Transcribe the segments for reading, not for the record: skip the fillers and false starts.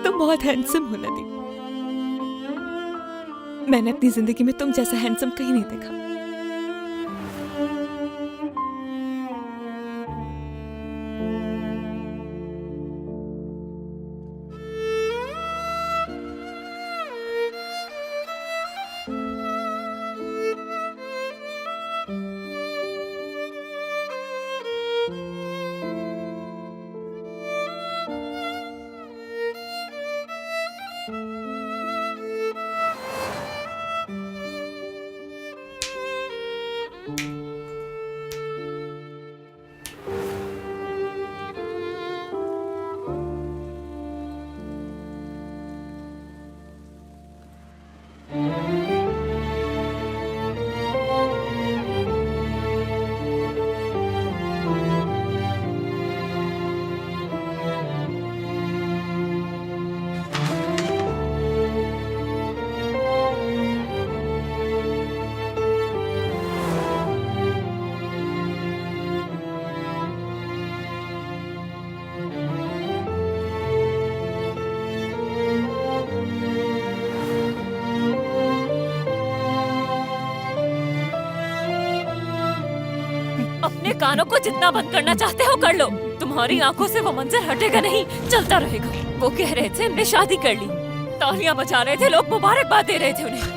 तुम बहुत हैंडसम हो नदी। मैंने अपनी जिंदगी में तुम जैसा हैंडसम कहीं नहीं देखा। अपने कानों को जितना बंद करना चाहते हो कर लो। तुम्हारी आंखों से वो मंजर हटेगा नहीं, चलता रहेगा। वो कह रहे थे हमने शादी कर ली, तालियां बजा रहे थे लोग, मुबारकबाद दे रहे थे उन्हें।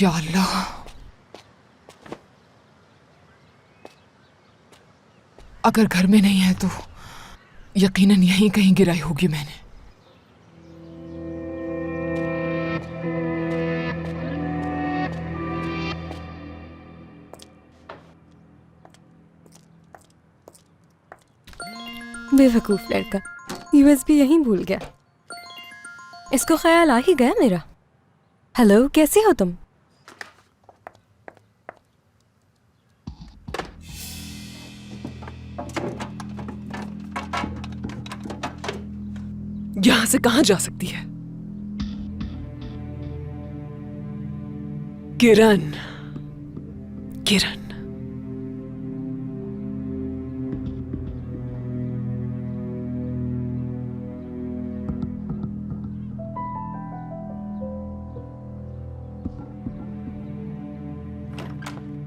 या अल्लाह, अगर घर में नहीं है तो यकीनन यहीं कहीं गिराई होगी मैंने। बेवकूफ लड़का, यूएसबी यहीं भूल गया। इसको ख्याल आ ही गया मेरा। हेलो, कैसी हो तुम? यहां से कहां जा सकती है? किरण, किरण,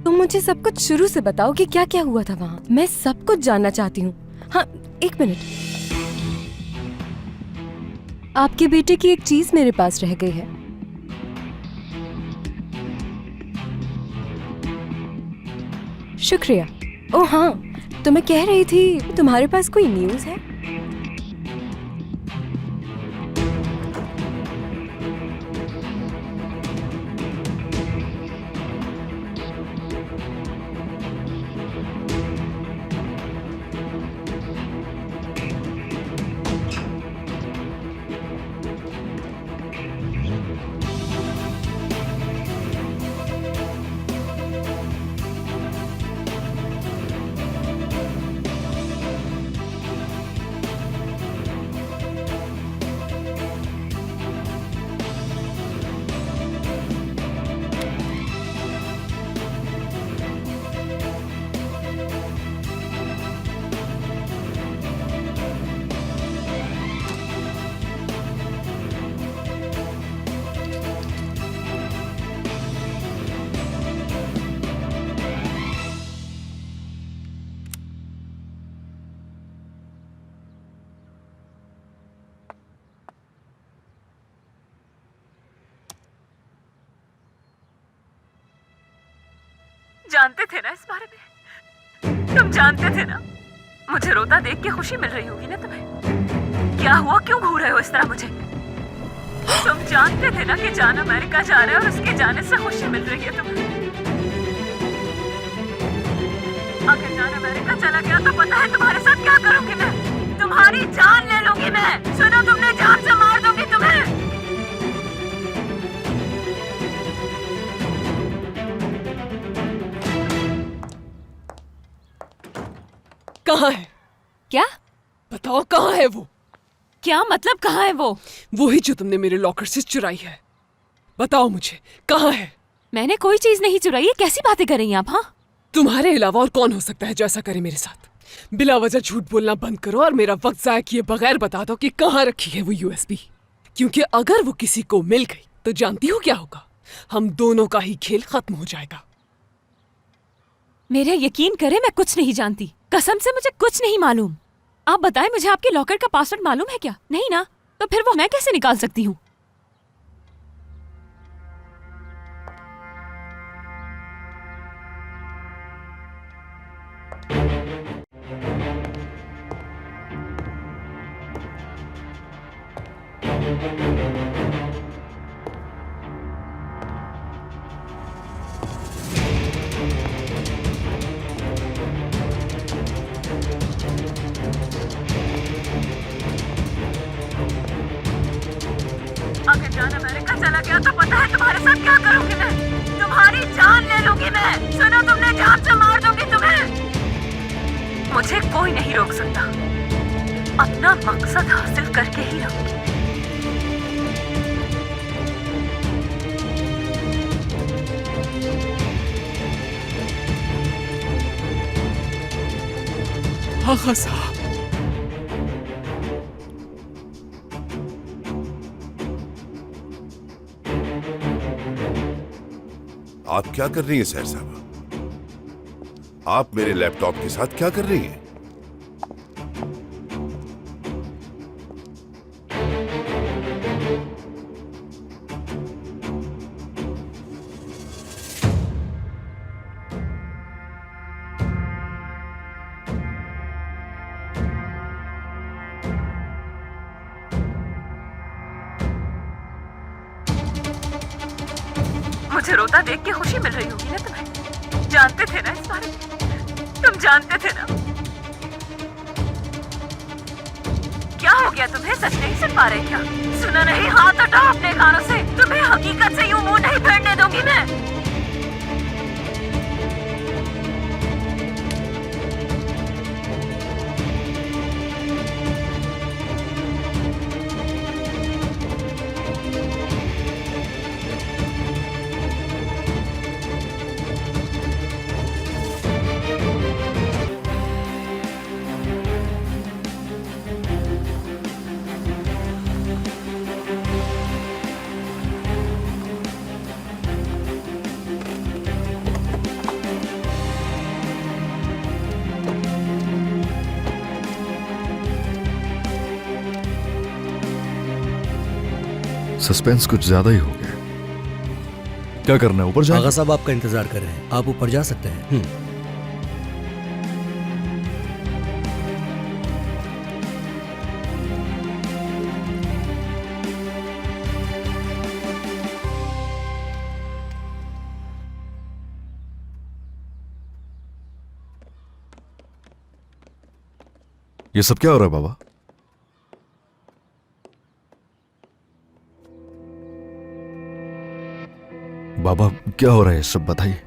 तुम मुझे सब कुछ शुरू से बताओ कि क्या क्या हुआ था वहाँ। मैं सब कुछ जानना चाहती हूँ। हाँ, एक मिनट। आपके बेटे की एक चीज मेरे पास रह गई है। शुक्रिया। ओ हाँ, तो मैं कह रही थी, तुम्हारे पास कोई न्यूज़ है? जानते थे ना इस बारे में? तुम जानते थे ना? मुझे रोता देख के खुशी मिल रही होगी ना तुम्हें? क्या हुआ, क्यों घूर रहे हो इस तरह मुझे? तुम जानते थे ना कि जान अमेरिका जा रहा है और उसके जाने से खुशी मिल रही है तुम्हें? अगर जान अमेरिका चला गया तो पता है तुम्हारे साथ क्या करूंगी मैं? तुम्हारी जान ले लूंगी मैं। सुनो, तुमने जान से मार दूंगी तुम्हें। कहाँ है? क्या? बताओ कहाँ है वो? क्या मतलब कहाँ है वो? वही जो तुमने मेरे लॉकर से चुराई है। बताओ मुझे कहाँ है? मैंने कोई चीज नहीं चुराई है। कैसी बातें कर रही हैं आप? हाँ, तुम्हारे अलावा और कौन हो सकता है जो ऐसा करे मेरे साथ? बिला वजह झूठ बोलना बंद करो और मेरा वक्त जाया किए बगैर बता दो कि कहाँ रखी है वो यूएसबी। क्योंकि अगर वो किसी को मिल गई तो जानती हो क्या होगा? हम दोनों का ही खेल खत्म हो जाएगा। मेरा यकीन करें, मैं कुछ नहीं जानती। कसम से मुझे कुछ नहीं मालूम। आप बताएं, मुझे आपके लॉकर का पासवर्ड मालूम है क्या? नहीं ना? तो फिर वो मैं कैसे निकाल सकती हूँ? अगर जान अमेरिका चला गया तो पता है तुम्हारे साथ क्या करूंगी मैं? तुम्हारी जान ले लूंगी मैं। सुनो, तुमने जान से मार दूंगी तुम्हें। मुझे कोई नहीं रोक सकता। अपना मकसद हासिल करके ही रहूंगी। हाँ साहब, आप क्या कर रही हैं सहर साहबा? आप मेरे लैपटॉप के साथ क्या कर रही हैं? मुझे रोता देख के खुशी मिल रही होगी ना तुम्हें? जानते थे ना इस बारे में? तुम जानते थे ना? क्या हो गया तुम्हें? सच नहीं सुन पा रहे क्या? सुना नहीं? हाथ हटाओ अपने कानों से। तुम्हें हकीकत से यूं मुंह नहीं फेरने दूंगी मैं। सस्पेंस कुछ ज्यादा ही हो गया। क्या करना है, ऊपर जाए? आगा साहब आपका इंतजार कर रहे हैं, आप ऊपर जा सकते हैं। ये सब क्या हो रहा है बाबा? बाबा क्या हो रहा है, सब बताइए।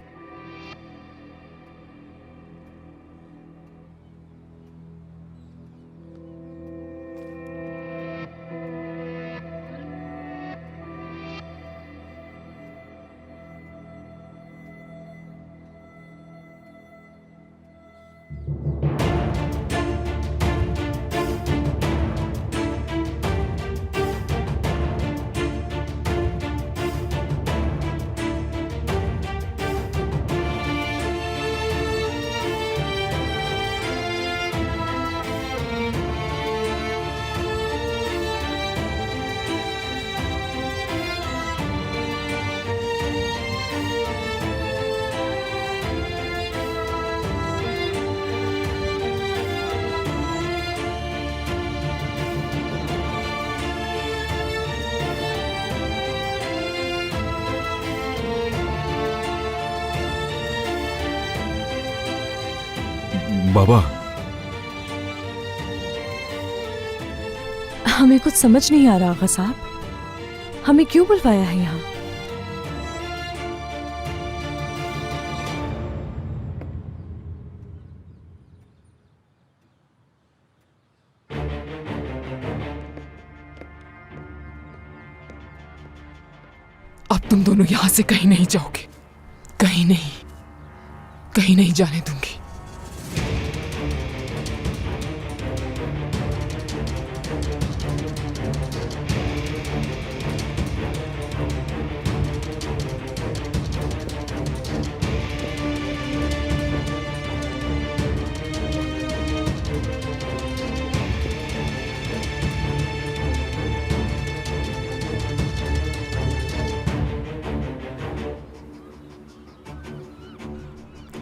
बाबा, हमें कुछ समझ नहीं आ रहा आगा साहब, हमें क्यों बुलवाया है यहाँ? अब तुम दोनों यहां से कहीं नहीं जाओगे, कहीं नहीं जाने दूंगी।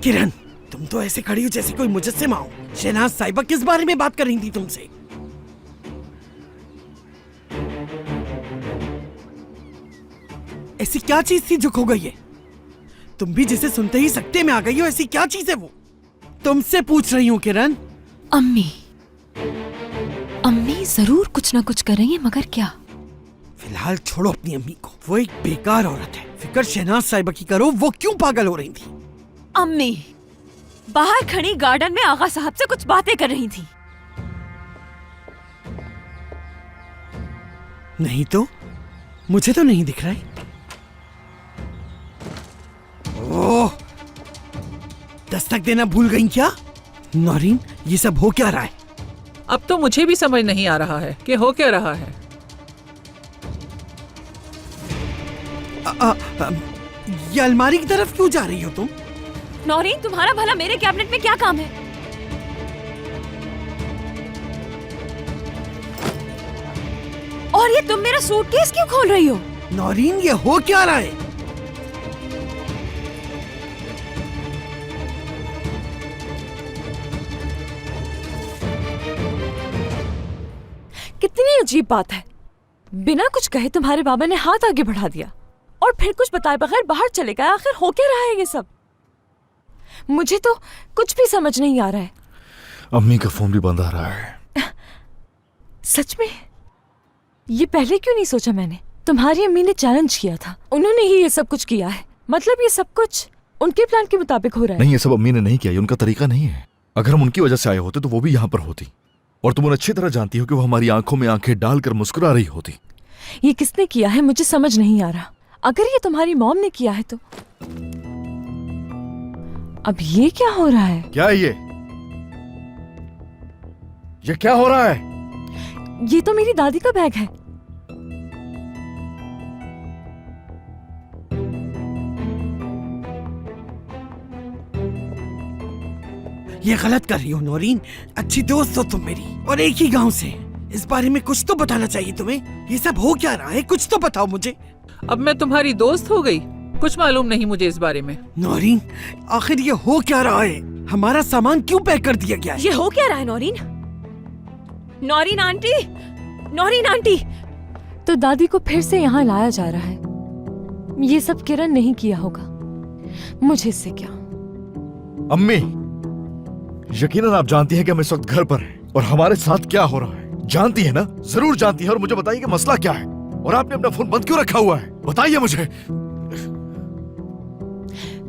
किरण, तुम तो ऐसे खड़ी हो जैसे कोई मुजस्सिमा हो। शहनाज साहिबा किस बारे में बात कर रही थी तुमसे? ऐसी क्या चीज थी जो खो गई है? तुम भी जिसे सुनते ही सकते में आ गई हो, ऐसी क्या चीज है वो? तुमसे पूछ रही हूँ किरण। अम्मी, अम्मी जरूर कुछ ना कुछ कर रही है, मगर क्या? फिलहाल छोड़ो अपनी अम्मी को, वो एक बेकार औरत है। फिक्र शहनाज साहिबा की करो, वो क्यों पागल हो रही थी? अम्मी बाहर खड़ी गार्डन में आगा साहब से कुछ बातें कर रही थी। नहीं तो मुझे तो नहीं दिख रहा है। ओह, दस्तक देना भूल गई क्या? नौरीन, ये सब हो क्या रहा है? अब तो मुझे भी समझ नहीं आ रहा है कि हो क्या रहा है। ये अलमारी की तरफ क्यों जा रही हो तुम? नौरीन, तुम्हारा भला मेरे कैबिनेट में क्या काम है? और ये तुम मेरा सूटकेस क्यों खोल रही हो? नौरीन, ये हो क्या रहा है? कितनी अजीब बात है, बिना कुछ कहे तुम्हारे बाबा ने हाथ आगे बढ़ा दिया और फिर कुछ बताए बगैर बाहर चले गए। आखिर हो क्या रहा है ये सब? मुझे तो कुछ भी समझ नहीं आ रहा है। अम्मी का फोन भी बंद आ रहा है। सच में? ये पहले क्यों नहीं सोचा मैंने? तुम्हारी अम्मी ने चैलेंज किया था, उन्होंने ही ये सब कुछ किया है। मतलब ये सब कुछ उनके प्लान के मुताबिक हो रहा है। नहीं, ये सब अम्मी ने नहीं किया, ये उनका तरीका नहीं है। अगर हम उनकी वजह से आए होते तो वो भी यहाँ पर होती, और तुम उन्हें अच्छी तरह जानती हो कि वो हमारी आंखों में आंखें डालकर मुस्कुरा रही होती। ये किसने किया है मुझे समझ नहीं आ रहा। अगर ये तुम्हारी मॉम ने किया है तो अब ये क्या हो रहा है? क्या है ये क्या हो रहा है? ये तो मेरी दादी का बैग है। ये गलत कर रही हो नौरीन। अच्छी दोस्त हो तुम मेरी, और एक ही गांव से। इस बारे में कुछ तो बताना चाहिए तुम्हें। ये सब हो क्या रहा है, कुछ तो बताओ मुझे। अब मैं तुम्हारी दोस्त हो गई? कुछ मालूम नहीं मुझे इस बारे में। नौरीन, आखिर ये हो क्या रहा है? हमारा सामान क्यों पैक कर दिया गया है? ये हो क्या रहा है नौरीन? Naureen aunty, Naureen aunty. तो दादी को फिर से यहाँ लाया जा रहा है। ये सब किरण नहीं किया होगा, मुझे इससे क्या। अम्मी, यकीनन आप जानती हैं कि हम इस वक्त घर पर हैं और हमारे साथ क्या हो रहा है। जानती है ना? जरूर जानती है। और मुझे बताइए कि मसला क्या है, और आपने अपना फोन बंद क्यों रखा हुआ है? बताइए मुझे।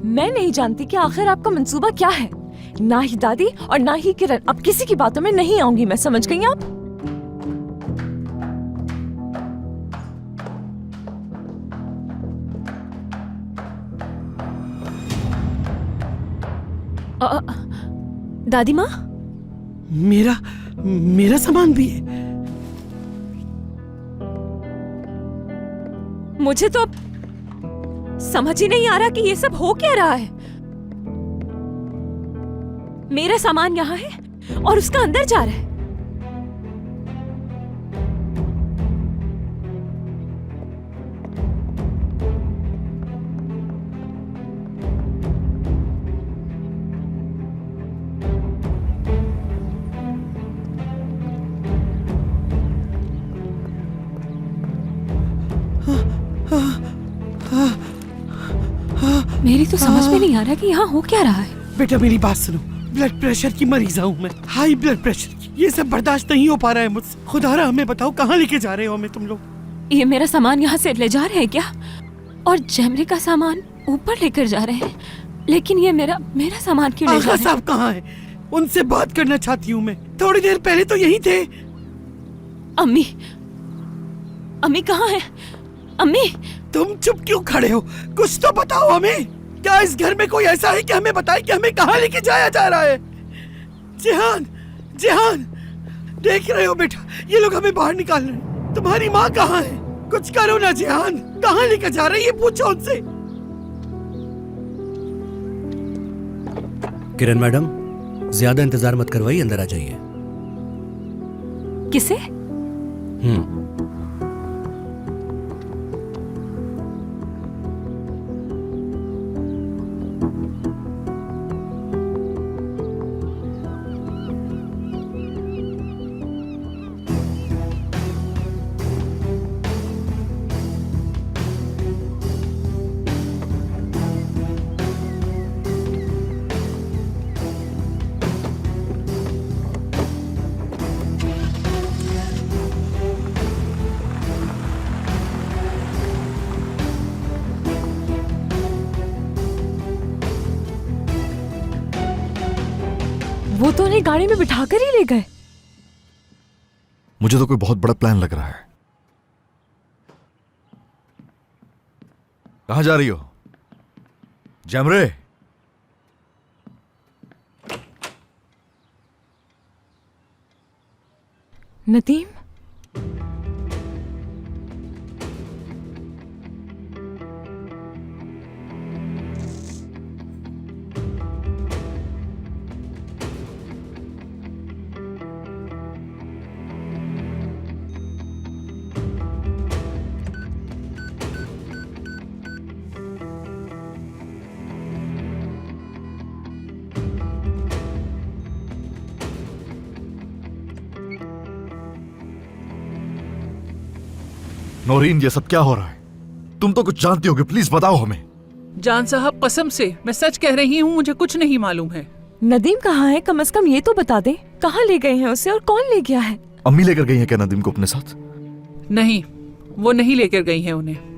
मैं नहीं जानती कि आखिर आपका मंसूबा क्या है। ना ही दादी और ना ही किरण, अब किसी की बातों में नहीं आऊंगी मैं, समझ गई आप? दादी माँ, मेरा सामान भी है। मुझे तो समझ ही नहीं आ रहा कि ये सब हो क्या रहा है। मेरा सामान यहाँ है और उसका अंदर जा रहा है। मेरी तो समझ में नहीं आ रहा कि यहाँ हो क्या रहा है। बेटा मेरी बात सुनो, ब्लड प्रेशर की मरीजा हूँ मैं, हाई ब्लड प्रेशर की। ये सब बर्दाश्त नहीं हो पा रहा है मुझसे। खुदारा हमें बताओ कहाँ लेके जा रहे हो हमें तुम लोग? ये मेरा सामान यहाँ से ले जा रहे हैं क्या? और जैमरे का सामान ऊपर लेकर जा रहे हैं, लेकिन ये मेरा सामान क्यों ले जा आगा रहे हैं? साहब कहाँ है? उनसे बात करना चाहती हूँ मैं। थोड़ी देर पहले तो यही थे। अम्मी कहाँ है? अम्मी, तुम चुप क्यों खड़े हो? कुछ तो बताओ हमें। क्या इस घर में कोई ऐसा है कि हमें बताए कि हमें कहाँ लेके जाया जा रहा है? जिहान, जिहान, देख रहे हो बेटा, ये लोग हमें बाहर निकाल रहे हैं। तुम्हारी माँ कहाँ है? कुछ करो ना जिहान, कहाँ लेकर जा रही है पूछो उनसे। किरण मैडम, ज्यादा इंतजार मत करवाइए, अंदर आ जाइए। किसे? वो तो उन्हें गाड़ी में बिठाकर ही ले गए। मुझे तो कोई बहुत बड़ा प्लान लग रहा है। कहां जा रही हो जैमरे? नदीम, नौरीन, ये सब क्या हो रहा है? तुम तो कुछ जानती होगी, प्लीज बताओ हमें। जान साहब, कसम से मैं सच कह रही हूँ, मुझे कुछ नहीं मालूम है। नदीम कहाँ है? कम से कम ये तो बता दे, कहाँ ले गए हैं उसे और कौन ले गया है? अम्मी लेकर गई है क्या नदीम को अपने साथ? नहीं, वो नहीं लेकर गई है उन्हें।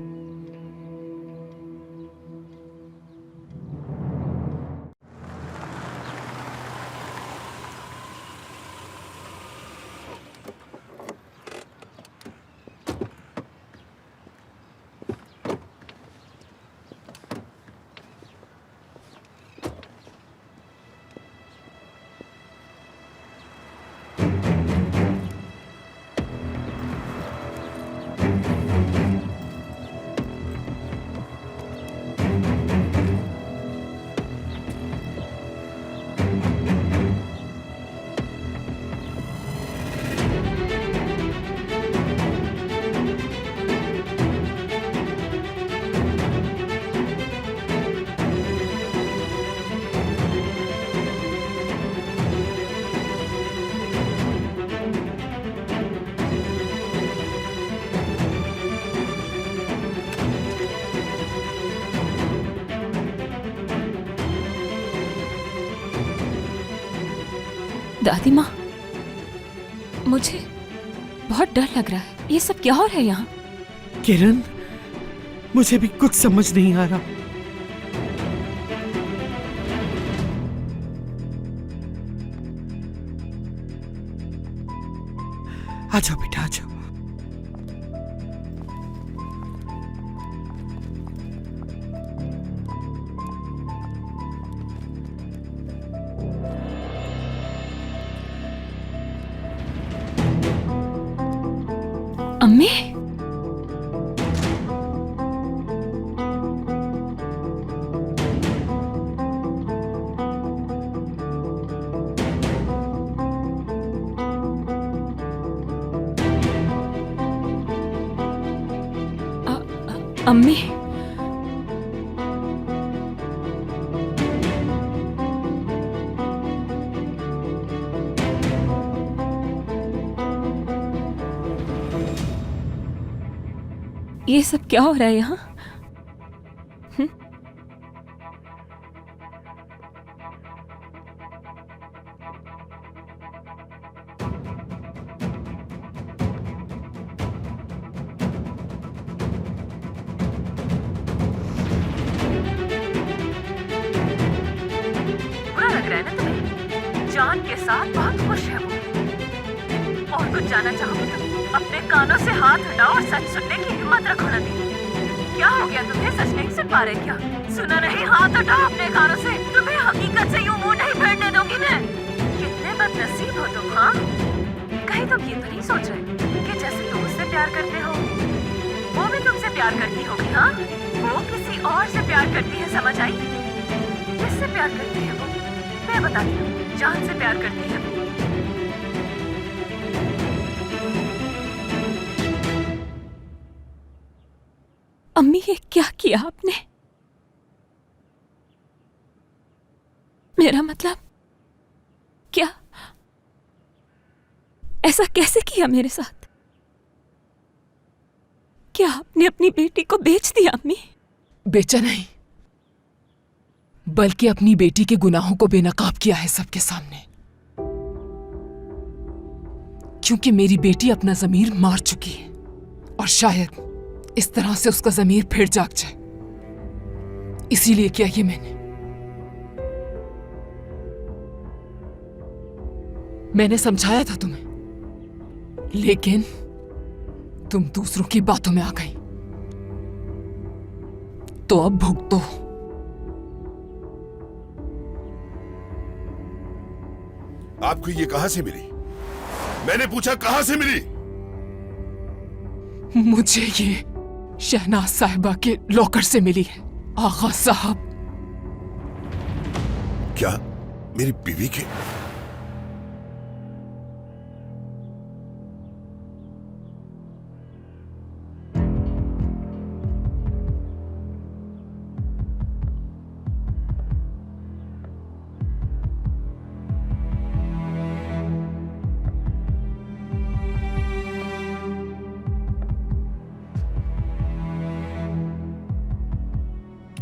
दादी माँ, मुझे बहुत डर लग रहा है। ये सब क्या हो रहा है यहाँ? किरण, मुझे भी कुछ समझ नहीं आ रहा। आ जाओ बेटा, आ जाओ। अम्मी, अम्मी, ये सब क्या हो रहा है यहाँ? जान के साथ बहुत खुश है वो। और कुछ जानना चाहोगे तुम? अपने कानों से हाथ हटाओ और सच सुनने की हिम्मत रखो नदी। क्या हो गया तुम्हें? सच नहीं सुन पा रहे क्या? सुना नहीं? हाथ हटाओ अपने कानों से। तुम्हें हकीकत से यूं मुंह नहीं फेरने दूंगी मैं। कितने बदनसीब हो तुम, हाँ? कहीं तुम ये तो नहीं सोच रहे कि जैसे तुम उससे प्यार करते हो वो भी तुमसे प्यार करती होगी, हाँ? वो किसी और से प्यार करती है, समझ आई? किससे प्यार करती है वो? मैं बताती हूँ, जान से प्यार करती है वो। अम्मी ये क्या किया आपने? मेरा मतलब क्या? ऐसा कैसे किया मेरे साथ? क्या आपने अपनी बेटी को बेच दिया अम्मी? बेचा नहीं, बल्कि अपनी बेटी के गुनाहों को बेनकाब किया है सबके सामने। क्योंकि मेरी बेटी अपना ज़मीर मार चुकी है और शायद इस तरह से उसका ज़मीर फिर जाग जाए, इसीलिए किया ये मैंने समझाया था तुम्हें, लेकिन तुम दूसरों की बातों में आ गई। तो अब भुगतो। आपको ये कहां से मिली? मैंने पूछा कहां से मिली? मुझे ये शहनाज साहिबा के लॉकर से मिली है आगा साहब। क्या मेरी बीवी के?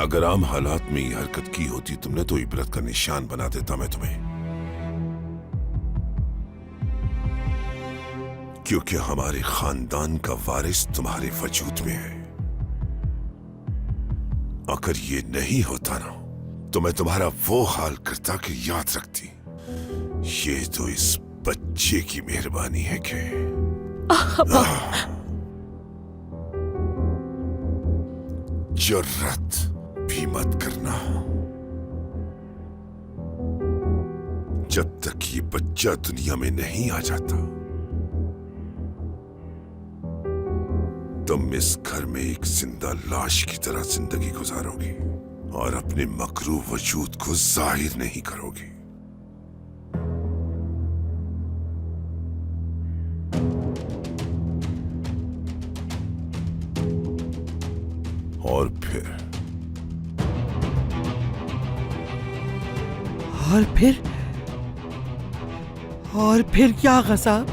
अगर आम हालात में ये हरकत की होती तुमने तो इबरत का निशान बना देता मैं तुम्हें, क्योंकि हमारे खानदान का वारिस तुम्हारे वजूद में है। अगर ये नहीं होता ना तो मैं तुम्हारा वो हाल करता कि याद रखती। ये तो इस बच्चे की मेहरबानी है कि जुर्रत भी मत करना। जब तक ये बच्चा दुनिया में नहीं आ जाता तुम इस घर में एक जिंदा लाश की तरह जिंदगी गुजारोगी और अपने मकरू वजूद को जाहिर नहीं करोगी। और फिर क्या आगा साहब?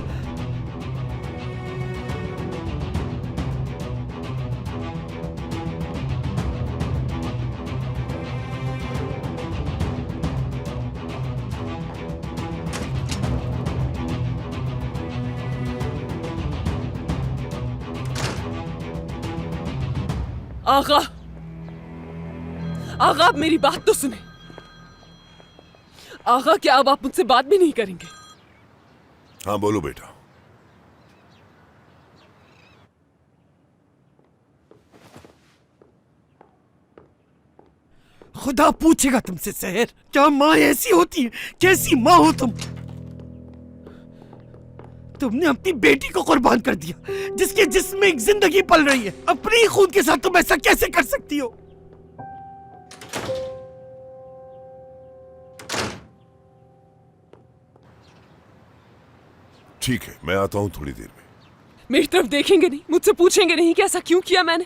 आगा, आगा आप मेरी बात तो सुने। आगा क्या अब आप मुझसे बात भी नहीं करेंगे? हाँ बोलो बेटा। खुदा पूछेगा तुमसे सहर, क्या माँ ऐसी होती है? कैसी माँ हो तुम? तुमने अपनी बेटी को कुर्बान कर दिया जिसके जिस्म में एक जिंदगी पल रही है। अपनी खून के साथ तुम ऐसा कैसे कर सकती हो? ठीक है मैं आता हूं थोड़ी देर में। मेरी तरफ देखेंगे नहीं, मुझसे पूछेंगे नहीं कि ऐसा क्यों किया मैंने?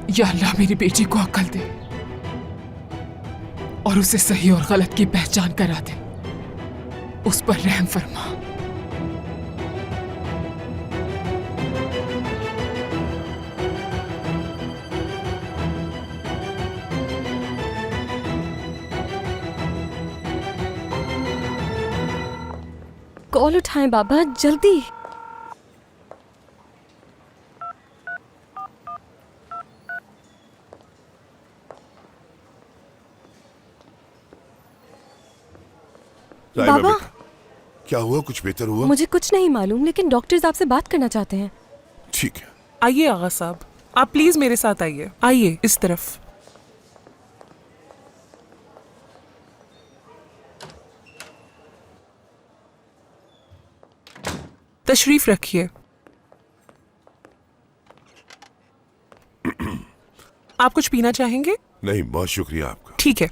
या अल्लाह मेरी बेटी को अक्ल दे और उसे सही और गलत की पहचान करा दे। उस पर रहम फरमा। कॉल उठाएं बाबा, जल्दी। राइमा बाबा। बेटा, क्या हुआ? कुछ बेहतर हुआ? मुझे कुछ नहीं मालूम, लेकिन डॉक्टर्स आपसे बात करना चाहते हैं। ठीक है। आइए आगा साहब, आप प्लीज मेरे साथ आइए। आइए इस तरफ। तशरीफ रखिए। आप कुछ पीना चाहेंगे? नहीं, बहुत शुक्रिया आपका। ठीक है।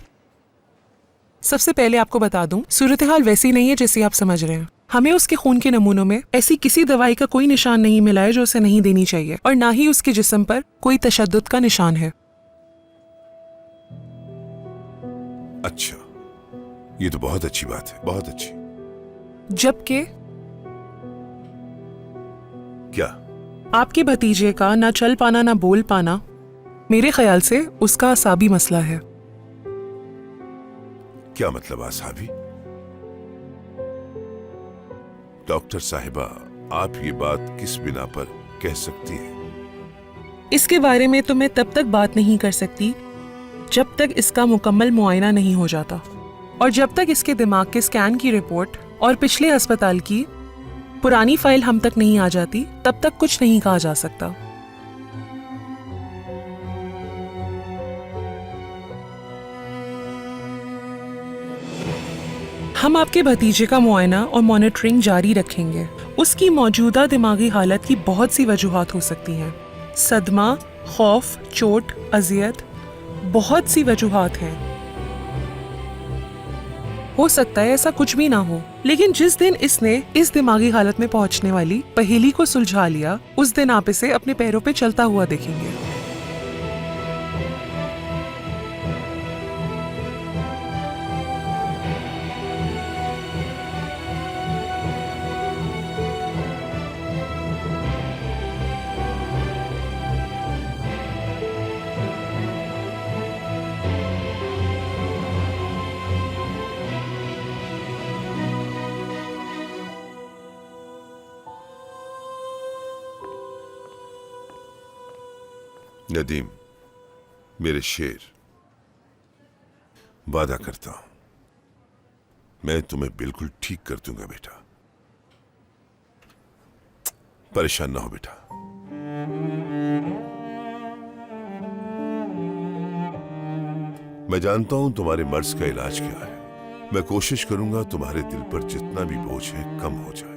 सबसे पहले आपको बता दूं, सूरत हाल वैसी नहीं है जैसी आप समझ रहे हैं। हमें उसके खून के नमूनों में ऐसी किसी दवाई का कोई निशान नहीं मिला है जो उसे नहीं देनी चाहिए, और ना ही उसके जिस्म पर कोई तशद्दुद का निशान है। अच्छा, ये तो बहुत अच्छी बात है, बहुत अच्छी। जबकि क्या? आपके भतीजे का ना चल पाना ना बोल पाना, मेरे ख्याल से उसका असाबी मसला है। क्या मतलब आसाबी? डॉक्टर साहिबा, आप ये बात किस बिना पर कह सकती हैं? इसके बारे में तो मैं तब तक बात नहीं कर सकती जब तक इसका मुकम्मल मुआयना नहीं हो जाता, और जब तक इसके दिमाग के स्कैन की रिपोर्ट और पिछले अस्पताल की पुरानी फाइल हम तक नहीं आ जाती, तब तक कुछ नहीं कहा जा सकता। हम आपके भतीजे का मुआयना और मॉनिटरिंग जारी रखेंगे। उसकी मौजूदा दिमागी हालत की बहुत सी वजूहात हो सकती हैं। सदमा, खौफ, चोट, अजियत, बहुत सी वजूहात हैं। हो सकता है ऐसा कुछ भी ना हो, लेकिन जिस दिन इसने इस दिमागी हालत में पहुंचने वाली पहेली को सुलझा लिया, उस दिन आप इसे अपने पैरों पे चलता हुआ देखेंगे। नदीम, मेरे शेर, वादा करता हूं मैं तुम्हें बिल्कुल ठीक कर दूंगा बेटा। परेशान ना हो बेटा। मैं जानता हूं तुम्हारे मर्ज का इलाज क्या है। मैं कोशिश करूंगा तुम्हारे दिल पर जितना भी बोझ है कम हो जाए।